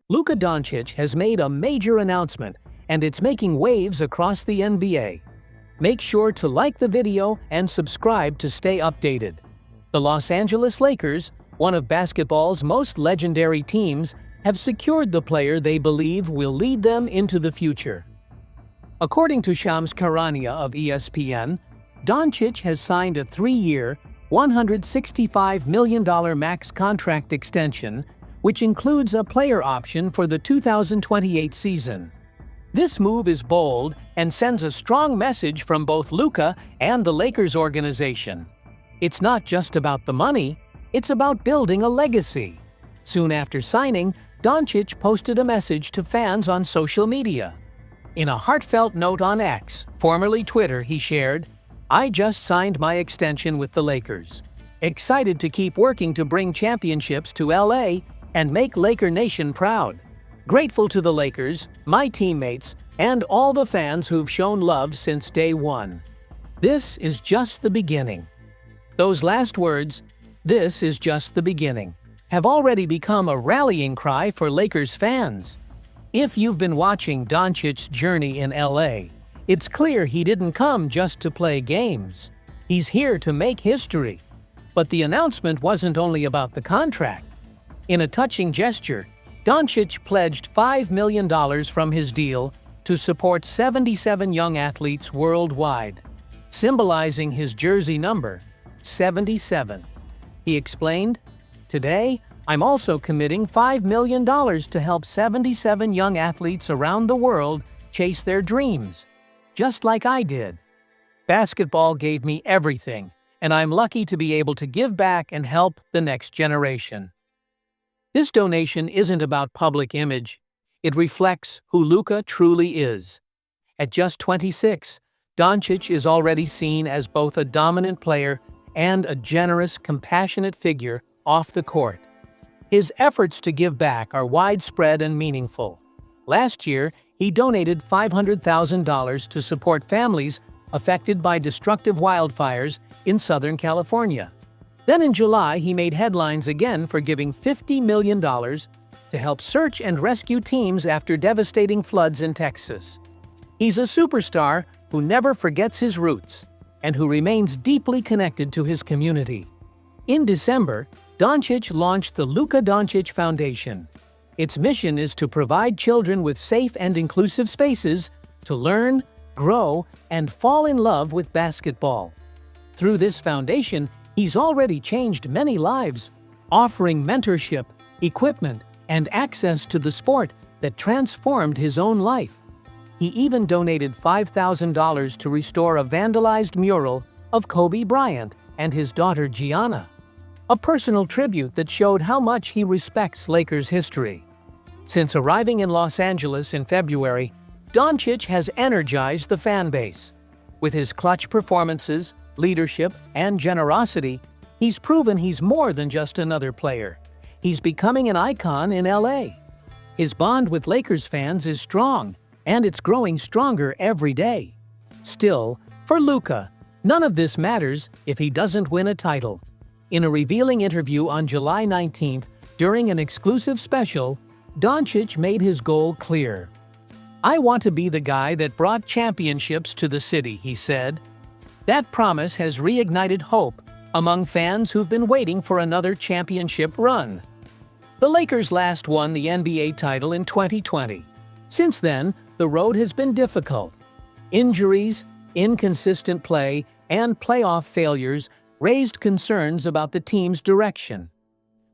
Luka Doncic has made a major announcement, and it's making waves across the NBA. Make sure to like the video and subscribe to stay updated. The Los Angeles Lakers, one of basketball's most legendary teams, have secured the player they believe will lead them into the future. According to Shams Charania of ESPN, Doncic has signed a 3-year, $165 million max contract extension, which includes a player option for the 2028 season. This move is bold and sends a strong message from both Luka and the Lakers organization. It's not just about the money, it's about building a legacy. Soon after signing, Doncic posted a message to fans on social media. In a heartfelt note on X, formerly Twitter, he shared, "I just signed my extension with the Lakers. Excited to keep working to bring championships to LA and make Laker Nation proud. Grateful to the Lakers, my teammates, and all the fans who've shown love since day one. This is just the beginning." Those last words, "This is just the beginning," have already become a rallying cry for Lakers fans. If you've been watching Doncic's journey in LA, it's clear he didn't come just to play games. He's here to make history. But the announcement wasn't only about the contract. In a touching gesture, Doncic pledged $5 million from his deal to support 77 young athletes worldwide, symbolizing his jersey number, 77. He explained, "Today, I'm also committing $5 million to help 77 young athletes around the world chase their dreams, just like I did. Basketball gave me everything, and I'm lucky to be able to give back and help the next generation." This donation isn't about public image. It reflects who Luka truly is. At just 26, Doncic is already seen as both a dominant player and a generous, compassionate figure off the court. His efforts to give back are widespread and meaningful. Last year, he donated $500,000 to support families affected by destructive wildfires in Southern California. Then in July, he made headlines again for giving $50 million to help search and rescue teams after devastating floods in Texas. He's a superstar who never forgets his roots and who remains deeply connected to his community. In December, Doncic launched the Luka Doncic Foundation. Its mission is to provide children with safe and inclusive spaces to learn, grow, and fall in love with basketball. Through this foundation, he's already changed many lives, offering mentorship, equipment, and access to the sport that transformed his own life. He even donated $5,000 to restore a vandalized mural of Kobe Bryant and his daughter Gianna, a personal tribute that showed how much he respects Lakers history. Since arriving in Los Angeles in February, Doncic has energized the fan base. With his clutch performances, leadership, and generosity, he's proven he's more than just another player. He's becoming an icon in LA. His bond with Lakers fans is strong, and it's growing stronger every day. Still, for Luka, none of this matters if he doesn't win a title. In a revealing interview on July 19th, during an exclusive special, Doncic made his goal clear. "I want to be the guy that brought championships to the city," he said. That promise has reignited hope among fans who've been waiting for another championship run. The Lakers last won the NBA title in 2020. Since then, the road has been difficult. Injuries, inconsistent play, and playoff failures raised concerns about the team's direction.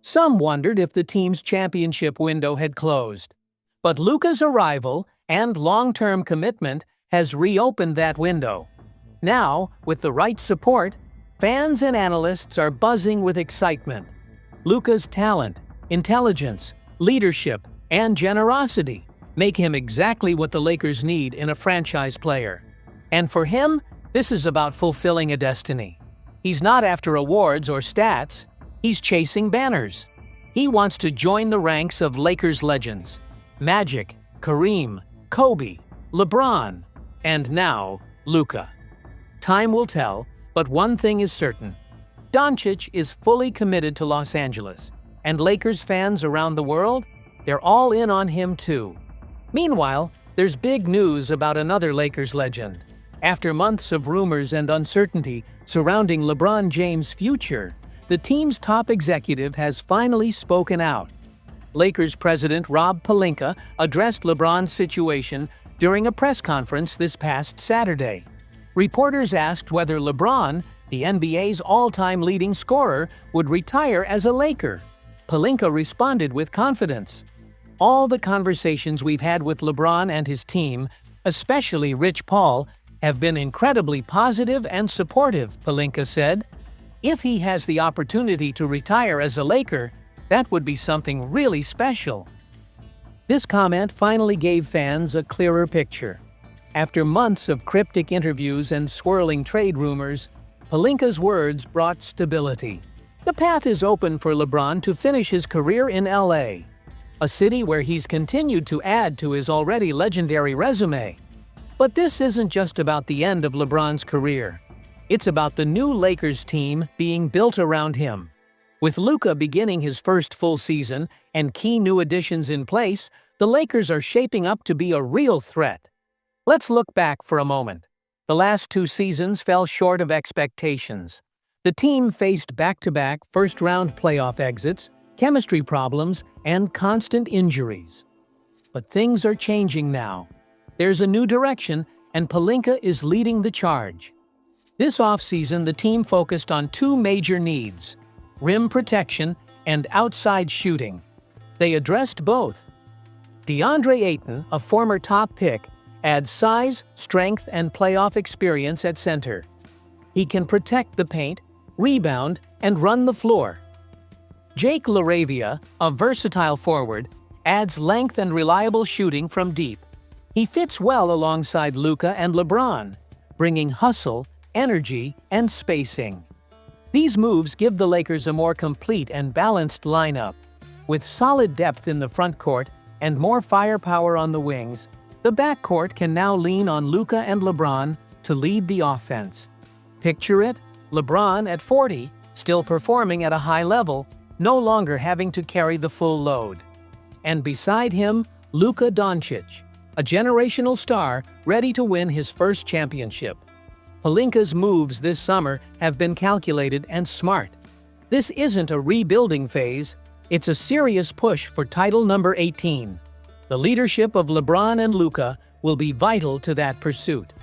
Some wondered if the team's championship window had closed. But Luka's arrival and long-term commitment has reopened that window. Now, with the right support, fans and analysts are buzzing with excitement. Luka's talent, intelligence, leadership, and generosity make him exactly what the Lakers need in a franchise player. And for him, this is about fulfilling a destiny. He's not after awards or stats, he's chasing banners. He wants to join the ranks of Lakers legends: Magic, Kareem, Kobe, LeBron, and now Luka. Time will tell, but one thing is certain. Doncic is fully committed to Los Angeles, and Lakers fans around the world, they're all in on him too. Meanwhile, there's big news about another Lakers legend. After months of rumors and uncertainty surrounding LeBron James' future, the team's top executive has finally spoken out. Lakers president Rob Pelinka addressed LeBron's situation during a press conference this past Saturday. Reporters asked whether LeBron, the NBA's all-time leading scorer, would retire as a Laker. Pelinka responded with confidence. "All the conversations we've had with LeBron and his team, especially Rich Paul, have been incredibly positive and supportive," Pelinka said. "If he has the opportunity to retire as a Laker, that would be something really special." This comment finally gave fans a clearer picture. After months of cryptic interviews and swirling trade rumors, Pelinka's words brought stability. The path is open for LeBron to finish his career in LA, a city where he's continued to add to his already legendary resume. But this isn't just about the end of LeBron's career. It's about the new Lakers team being built around him. With Luka beginning his first full season and key new additions in place, the Lakers are shaping up to be a real threat. Let's look back for a moment. The last 2 seasons fell short of expectations. The team faced back-to-back first-round playoff exits, chemistry problems, and constant injuries. But things are changing now. There's a new direction, and Pelinka is leading the charge. This offseason, the team focused on 2 major needs: rim protection and outside shooting. They addressed both. DeAndre Ayton, a former top pick, adds size, strength, and playoff experience at center. He can protect the paint, rebound, and run the floor. Jake LaRavia, a versatile forward, adds length and reliable shooting from deep. He fits well alongside Luka and LeBron, bringing hustle, energy, and spacing. These moves give the Lakers a more complete and balanced lineup. With solid depth in the front court and more firepower on the wings, the backcourt can now lean on Luka and LeBron to lead the offense. Picture it: LeBron at 40, still performing at a high level, no longer having to carry the full load. And beside him, Luka Doncic, a generational star ready to win his first championship. Pelinka's moves this summer have been calculated and smart. This isn't a rebuilding phase, it's a serious push for title number 18. The leadership of LeBron and Luka will be vital to that pursuit.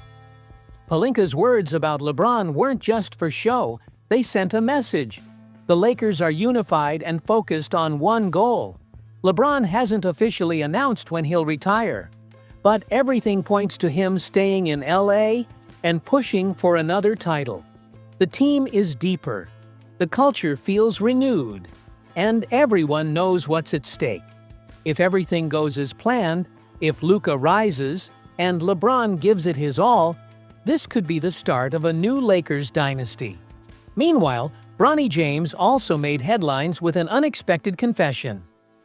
Pelinka's words about LeBron weren't just for show, they sent a message. The Lakers are unified and focused on one goal. LeBron hasn't officially announced when he'll retire, but everything points to him staying in LA and pushing for another title. The team is deeper, the culture feels renewed, and everyone knows what's at stake. If everything goes as planned, if Luka rises, and LeBron gives it his all, this could be the start of a new Lakers dynasty. Meanwhile, Bronny James also made headlines with an unexpected confession.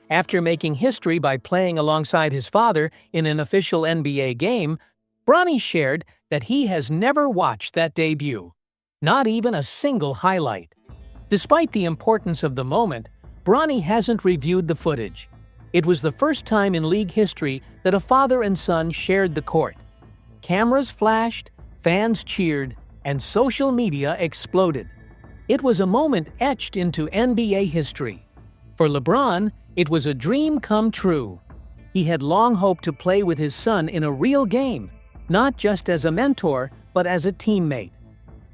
After making history by playing alongside his father in an official NBA game, Bronny shared that he has never watched that debut, not even a single highlight. Despite the importance of the moment, Bronny hasn't reviewed the footage. It was the first time in league history that a father and son shared the court. Cameras flashed, fans cheered, and social media exploded. It was a moment etched into NBA history. For LeBron, it was a dream come true. He had long hoped to play with his son in a real game, not just as a mentor, but as a teammate.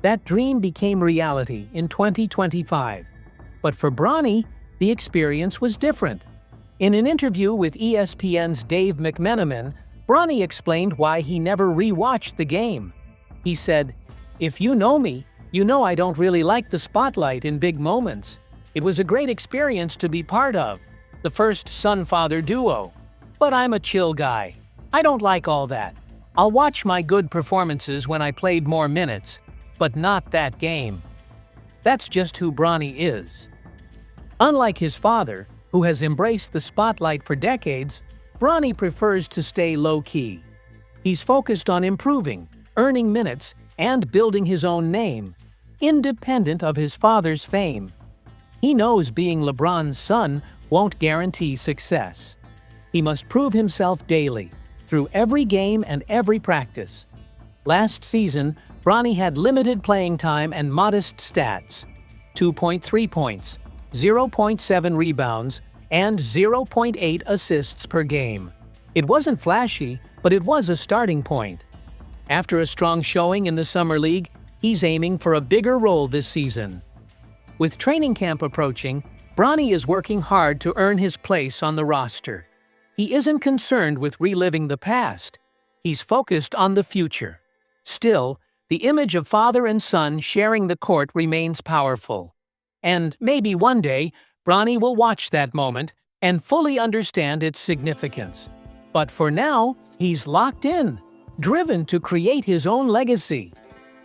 That dream became reality in 2025. But for Bronny, the experience was different. In an interview with ESPN's Dave McMenamin, Bronny explained why he never re-watched the game. He said, "If you know me, you know I don't really like the spotlight in big moments. It was a great experience to be part of, the first son-father duo. But I'm a chill guy. I don't like all that. I'll watch my good performances when I played more minutes, but not that game." That's just who Bronny is. Unlike his father, who has embraced the spotlight for decades, Bronny prefers to stay low-key. He's focused on improving, earning minutes, and building his own name. independent of his father's fame. He knows being LeBron's son won't guarantee success. He must prove himself daily, through every game and every practice. Last season, Bronny had limited playing time and modest stats: 2.3 points, 0.7 rebounds, and 0.8 assists per game. It wasn't flashy, but it was a starting point. After a strong showing in the Summer League, he's aiming for a bigger role this season. With training camp approaching, Bronny is working hard to earn his place on the roster. He isn't concerned with reliving the past. He's focused on the future. Still, the image of father and son sharing the court remains powerful. And maybe one day, Bronny will watch that moment and fully understand its significance. But for now, he's locked in, driven to create his own legacy.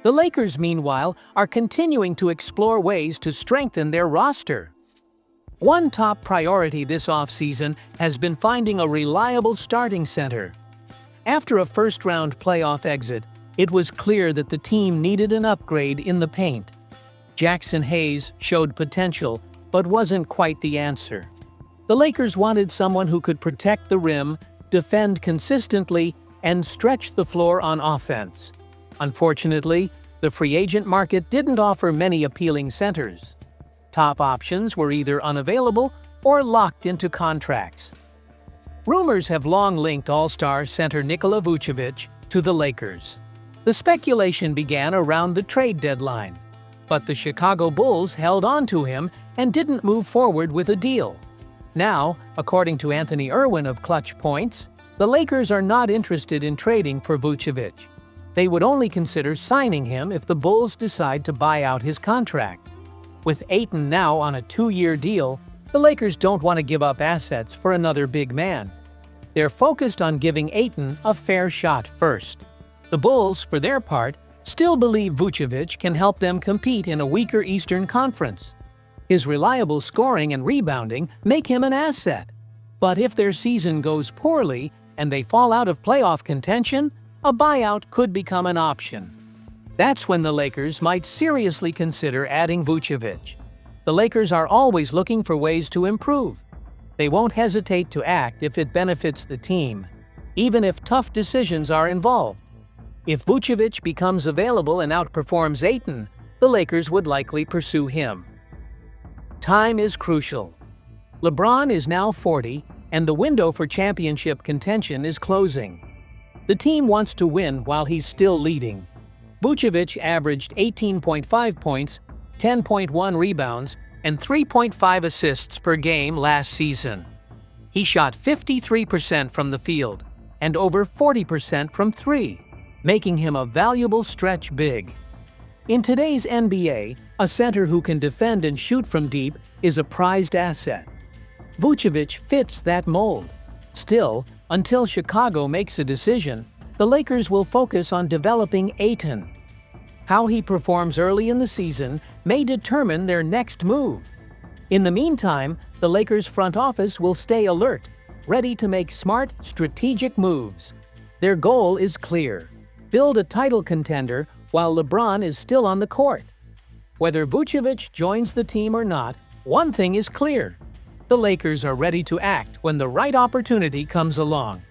The Lakers, meanwhile, are continuing to explore ways to strengthen their roster. One top priority this offseason has been finding a reliable starting center. After a first-round playoff exit, it was clear that the team needed an upgrade in the paint. Jackson Hayes showed potential, but wasn't quite the answer. The Lakers wanted someone who could protect the rim, defend consistently, and stretch the floor on offense. Unfortunately, the free agent market didn't offer many appealing centers. Top options were either unavailable or locked into contracts. Rumors have long linked All-Star center Nikola Vucevic to the Lakers. The speculation began around the trade deadline, but the Chicago Bulls held on to him and didn't move forward with a deal. Now, according to Anthony Irwin of Clutch Points, the Lakers are not interested in trading for Vucevic. They would only consider signing him if the Bulls decide to buy out his contract. With Ayton now on a 2-year deal, the Lakers don't want to give up assets for another big man. They're focused on giving Ayton a fair shot first. The Bulls, for their part, still believe Vucevic can help them compete in a weaker Eastern Conference. His reliable scoring and rebounding make him an asset. But if their season goes poorly and they fall out of playoff contention, a buyout could become an option. That's when the Lakers might seriously consider adding Vucevic. The Lakers are always looking for ways to improve. They won't hesitate to act if it benefits the team, even if tough decisions are involved. If Vucevic becomes available and outperforms Ayton, the Lakers would likely pursue him. Time is crucial. LeBron is now 40, and the window for championship contention is closing. The team wants to win while he's still leading. Vucevic averaged 18.5 points, 10.1 rebounds, and 3.5 assists per game last season. He shot 53% from the field and over 40% from three, making him a valuable stretch big. In today's NBA, a center who can defend and shoot from deep is a prized asset. Vucevic fits that mold. Still, until Chicago makes a decision, the Lakers will focus on developing Ayton. How he performs early in the season may determine their next move. In the meantime, the Lakers front office will stay alert, ready to make smart, strategic moves. Their goal is clear: build a title contender while LeBron is still on the court. Whether Vucevic joins the team or not, one thing is clear: the Lakers are ready to act when the right opportunity comes along.